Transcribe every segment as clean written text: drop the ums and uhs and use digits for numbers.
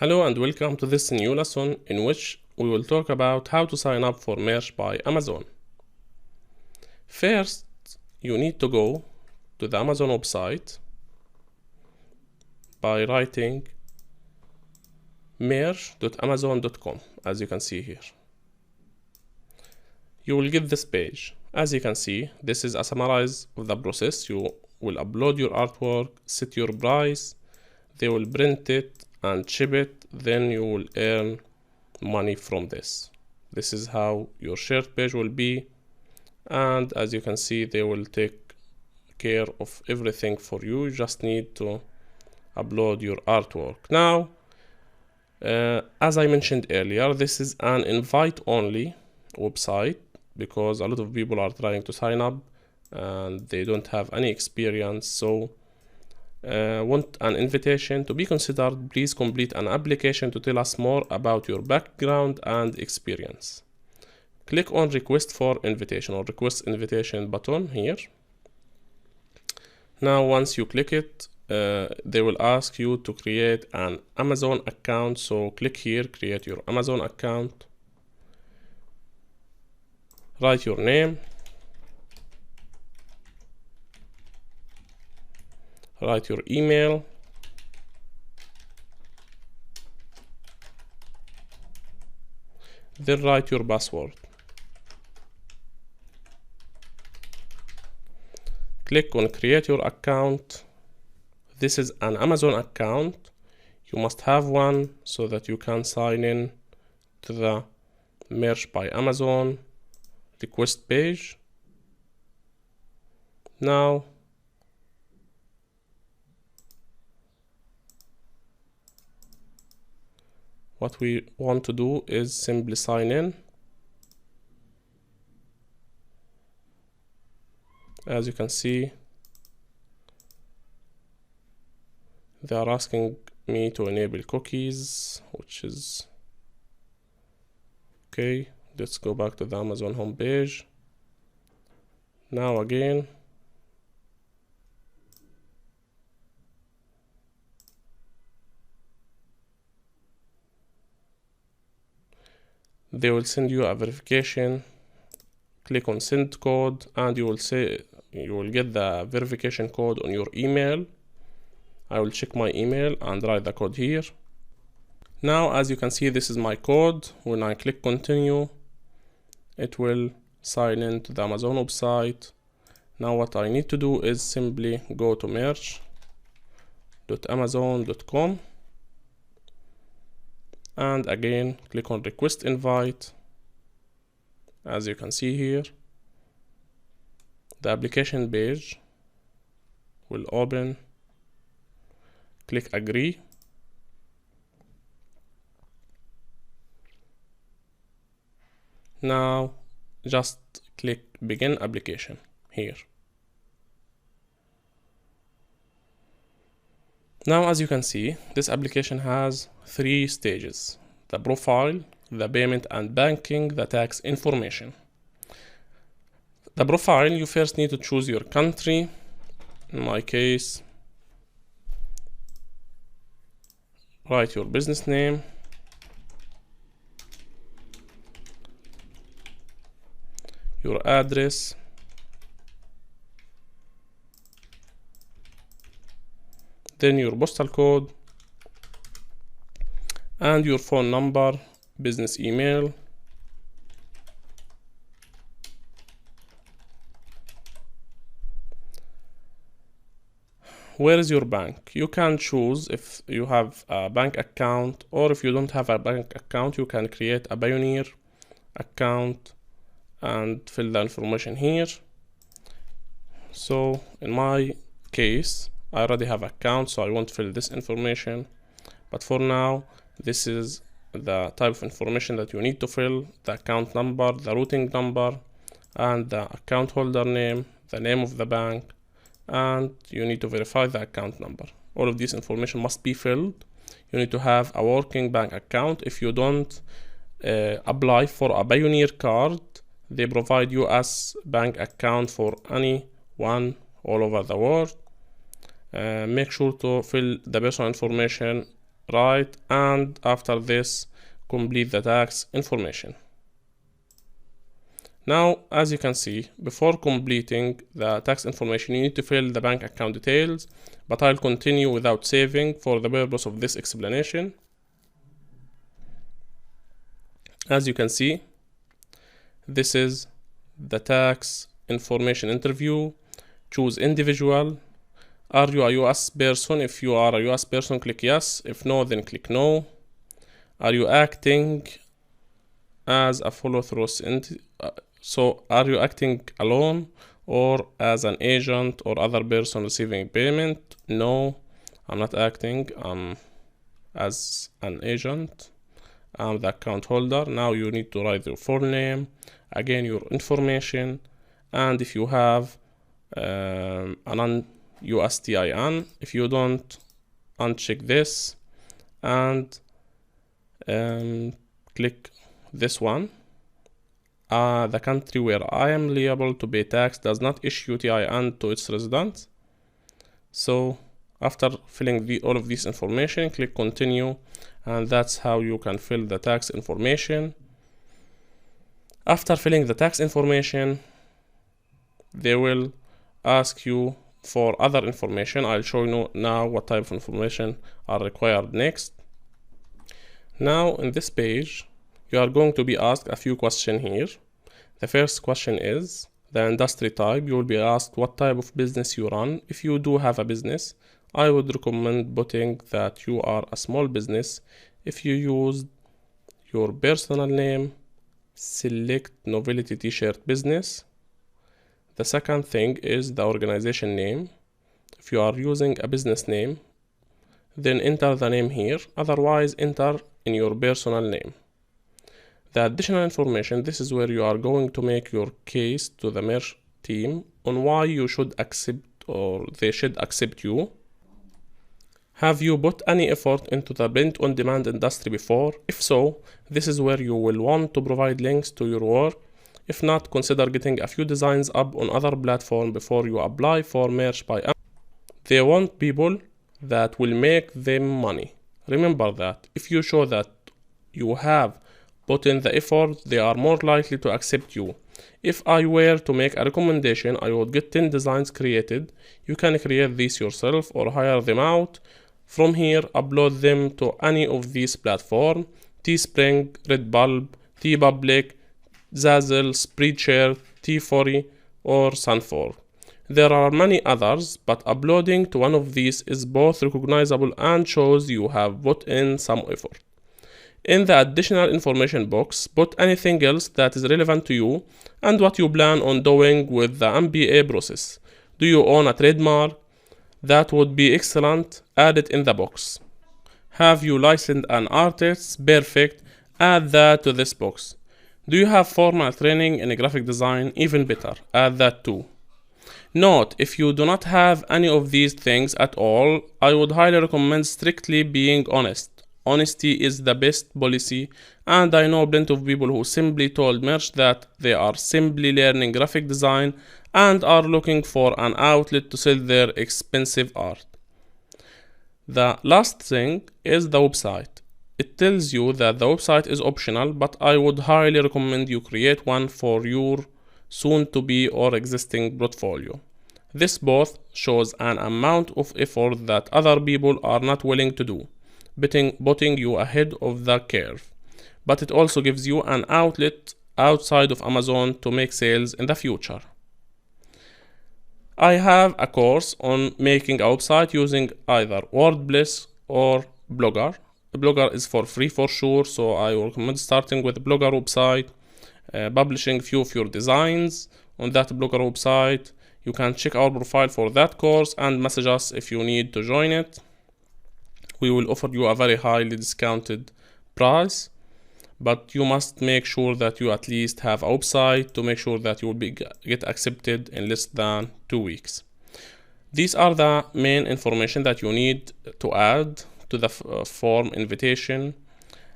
Hello and welcome to this new lesson in which we will talk about how to sign up for Merch by Amazon. First, you need to go to the Amazon website by writing merch.amazon.com, as you can see here. You will get this page. As you can see, this is a summarize of the process. You will upload your artwork, set your price, they will print it and ship it, then you will earn money from this. This is how your shirt page will be, and as you can see, they will take care of everything for you. You just need to upload your artwork. Now, as I mentioned earlier, this is an invite only website because a lot of people are trying to sign up and they don't have any experience, so want an invitation to be considered. Please complete an application to tell us more about your background and experience. Click on request for invitation or request invitation button here. Now once you click it, they will ask you to create an Amazon account, so click here, create your Amazon account, write your name, write your email, then write your password. Click on create your account. This is an Amazon account. You must have one so that you can sign in to the Merch by Amazon request page. Now what we want to do is simply sign in. As you can see, they are asking me to enable cookies, which is okay. Let's go back to the Amazon homepage. Now again, they will send you a verification. Click on send code and you will get the verification code on your email. I will check my email and write the code here. Now as you can see, this is my code. When I click continue, it will sign in to the Amazon website. Now what I need to do is simply go to merch.amazon.com and again click on request invite. As you can see here, the application page will open. Click agree. Now just click begin application here. Now as you can see, this application has 3 stages: the profile, the payment and banking, the tax information. The profile, you first need to choose your country. In my case, write your business name, your address, then your postal code and your phone number, business email, where is your bank? You can choose if you have a bank account, or if you don't have a bank account, you can create a Pioneer account and fill the information here. So in my case, I already have an account, so I won't fill this information, but for now this is the type of information that you need to fill: the account number, the routing number, and the account holder name, the name of the bank, and you need to verify the account number. All of this information must be filled. You need to have a working bank account. If you don't apply for a Pioneer card, they provide you as bank account for anyone all over the world. Make sure to fill the personal information right, and after this complete the tax information. Now, as you can see, before completing the tax information, you need to fill the bank account details, but I'll continue without saving for the purpose of this explanation. As you can see, this is the tax information interview. Choose individual. Are you a US person? If you are a US person, click yes. If no, then click no. Are you acting as a follow-through entity? So are you acting alone or as an agent or other person receiving payment? No, I'm not acting. I'm as an agent. I'm the account holder. Now you need to write your full name, again your information, and if you have an USTIN. If you don't, uncheck this and click this one. The country where I am liable to pay tax does not issue TIN to its residents. So after filling all of this information, click continue, and that's how you can fill the tax information. After filling the tax information, they will ask you for other information. I'll show you now what type of information are required next. Now in this page, you are going to be asked a few questions here. The first question is the industry type. You will be asked what type of business you run. If you do have a business, I would recommend putting that you are a small business. If you use your personal name, select Novelty T-shirt business. The second thing is the organization name. If you are using a business name, then enter the name here. Otherwise, enter in your personal name. The additional information, this is where you are going to make your case to the merge team on why you should accept or they should accept you. Have you put any effort into the print-on-demand industry before? If so, this is where you will want to provide links to your work. If not, consider getting a few designs up on other platforms before you apply for merge by Amazon. They want people that will make them money. Remember that if you show that you have put in the effort, they are more likely to accept you. If I were to make a recommendation, I would get 10 designs created. You can create these yourself or hire them out. From here, upload them to any of these platforms: Teespring, Redbulb, TeePublic, Zazzle, Spreadshirt, T40, or Sunfork. There are many others, but uploading to one of these is both recognizable and shows you have put in some effort. In the additional information box, put anything else that is relevant to you and what you plan on doing with the MBA process. Do you own a trademark? That would be excellent. Add it in the box. Have you licensed an artist? Perfect. Add that to this box. Do you have formal training in graphic design? Even better. Add that too. Note, if you do not have any of these things at all, I would highly recommend strictly being honest. Honesty is the best policy, and I know plenty of people who simply told Merch that they are simply learning graphic design and are looking for an outlet to sell their expensive art. The last thing is the website. It tells you that the website is optional, but I would highly recommend you create one for your soon-to-be or existing portfolio. This both shows an amount of effort that other people are not willing to do, putting you ahead of the curve, but it also gives you an outlet outside of Amazon to make sales in the future. I have a course on making a website using either WordPress or Blogger. Blogger is for free for sure, so I recommend starting with Blogger website, publishing few of your designs on that Blogger website. You can check our profile for that course and message us if you need to join it. We will offer you a very highly discounted price, but you must make sure that you at least have a website to make sure that you will get accepted in less than 2 weeks. These are the main information that you need to add to the form invitation.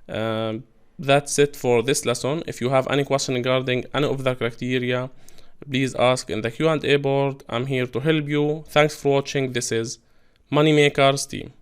That's it for this lesson. If you have any question regarding any of the criteria, please ask in the Q&A board. I'm here to help you. Thanks for watching. This is Moneymakers Team.